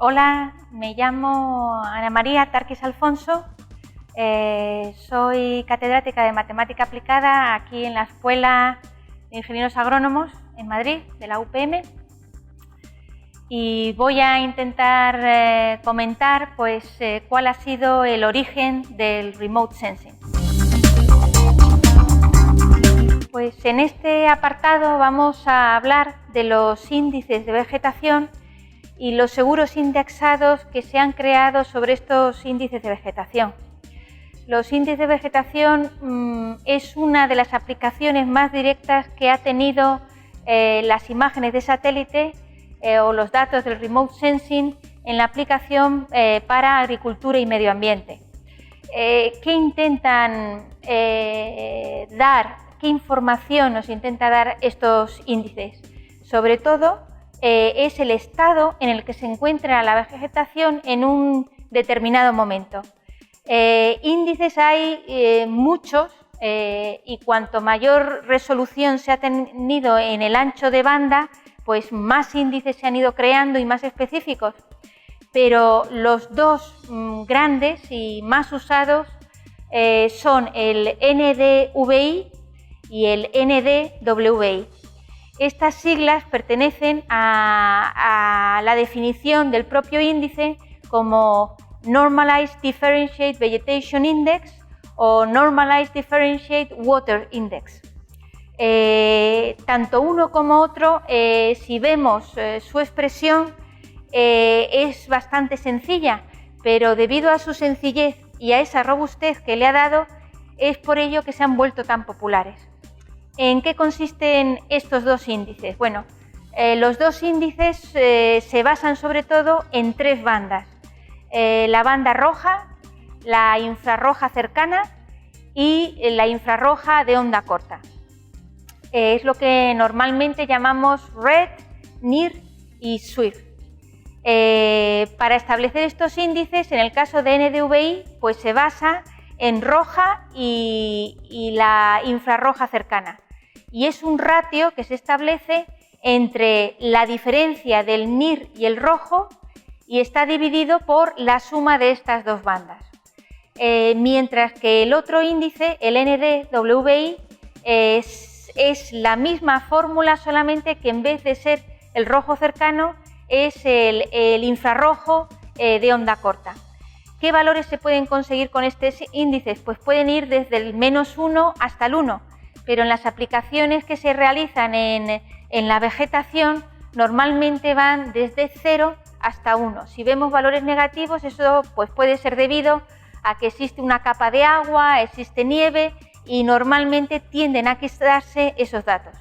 Hola, me llamo Ana María Tarquis Alfonso, soy catedrática de Matemática Aplicada aquí en la Escuela de Ingenieros Agrónomos en Madrid, de la UPM, y voy a intentar comentar cuál ha sido el origen del Remote Sensing. Pues en este apartado vamos a hablar de los índices de vegetación y los seguros indexados que se han creado sobre estos índices de vegetación. Los índices de vegetación es una de las aplicaciones más directas que ha tenido las imágenes de satélite o los datos del Remote Sensing en la aplicación para agricultura y medio ambiente. ¿Qué intentan dar? ¿Qué información nos intenta dar estos índices? Sobre todo, es el estado en el que se encuentra la vegetación en un determinado momento. Índices hay muchos y cuanto mayor resolución se ha tenido en el ancho de banda, pues más índices se han ido creando y más específicos. Pero los dos grandes y más usados son el NDVI y el NDWI. Estas siglas pertenecen a la definición del propio índice como Normalized Differentiate Vegetation Index o Normalized Differentiate Water Index. Tanto uno como otro, si vemos su expresión, es bastante sencilla, pero debido a su sencillez y a esa robustez que le ha dado, es por ello que se han vuelto tan populares. ¿En qué consisten estos dos índices? Bueno, los dos índices se basan sobre todo en tres bandas. La banda roja, la infrarroja cercana y la infrarroja de onda corta. Es lo que normalmente llamamos RED, NIR y SWIFT. Para establecer estos índices, en el caso de NDVI, pues se basa en roja y la infrarroja cercana. Y es un ratio que se establece entre la diferencia del NIR y el rojo y está dividido por la suma de estas dos bandas. Mientras que el otro índice, el NDWI, es la misma fórmula, solamente que en vez de ser el rojo cercano es el infrarrojo de onda corta. ¿Qué valores se pueden conseguir con estos índices? Pues pueden ir desde el -1 hasta el 1. Pero en las aplicaciones que se realizan en la vegetación normalmente van desde 0 hasta 1. Si vemos valores negativos, eso pues puede ser debido a que existe una capa de agua, existe nieve y normalmente tienden a quedarse esos datos.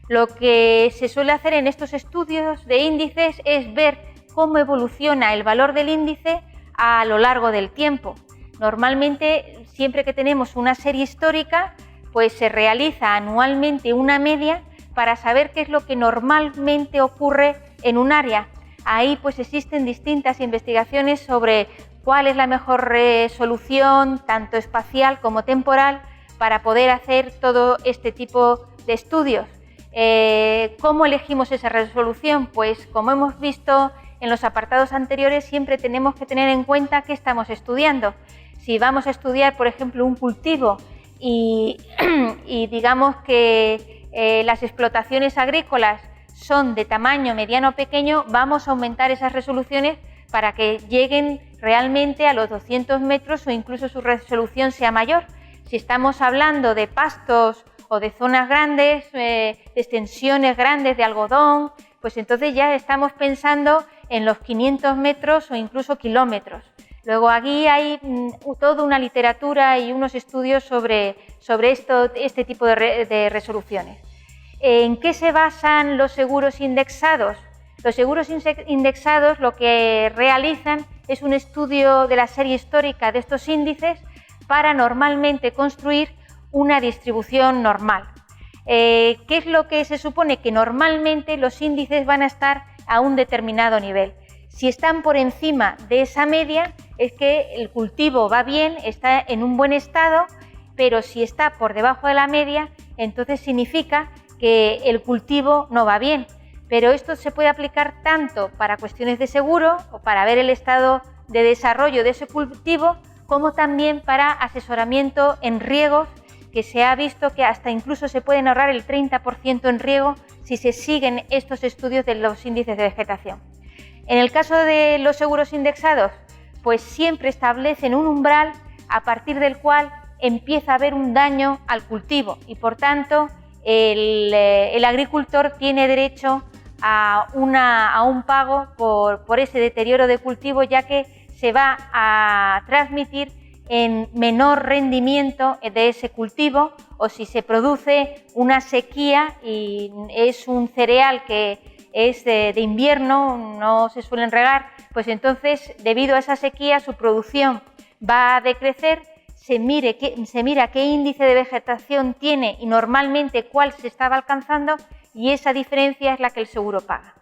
Lo que se suele hacer en estos estudios de índices es ver cómo evoluciona el valor del índice a lo largo del tiempo. Normalmente, siempre que tenemos una serie histórica, pues se realiza anualmente una media para saber qué es lo que normalmente ocurre en un área. Ahí pues existen distintas investigaciones sobre cuál es la mejor resolución, tanto espacial como temporal, para poder hacer todo este tipo de estudios. ¿Cómo elegimos esa resolución? Pues como hemos visto en los apartados anteriores, siempre tenemos que tener en cuenta qué estamos estudiando. Si vamos a estudiar, por ejemplo, un cultivo y digamos que las explotaciones agrícolas son de tamaño mediano o pequeño, vamos a aumentar esas resoluciones para que lleguen realmente a los 200 metros o incluso su resolución sea mayor. Si estamos hablando de pastos o de zonas grandes, de extensiones grandes de algodón, pues entonces ya estamos pensando en los 500 metros o incluso kilómetros. Luego aquí hay toda una literatura y unos estudios sobre este tipo de resoluciones. ¿En qué se basan los seguros indexados? Los seguros indexados lo que realizan es un estudio de la serie histórica de estos índices para normalmente construir una distribución normal. ¿Qué es lo que se supone? Que normalmente los índices van a estar a un determinado nivel. Si están por encima de esa media, es que el cultivo va bien, está en un buen estado, pero si está por debajo de la media, entonces significa que el cultivo no va bien. pero esto se puede aplicar tanto para cuestiones de seguro o para ver el estado de desarrollo de ese cultivo, como también para asesoramiento en riegos, que se ha visto que hasta incluso se pueden ahorrar el 30% en riego si se siguen estos estudios de los índices de vegetación. En el caso de los seguros indexados, pues siempre establecen un umbral a partir del cual empieza a haber un daño al cultivo y, por tanto, el agricultor tiene derecho a un pago por ese deterioro de cultivo, ya que se va a transmitir en menor rendimiento de ese cultivo, o si se produce una sequía y es un cereal que es de invierno, no se suelen regar, pues entonces, debido a esa sequía, su producción va a decrecer, se mira qué índice de vegetación tiene y normalmente cuál se estaba alcanzando, y esa diferencia es la que el seguro paga.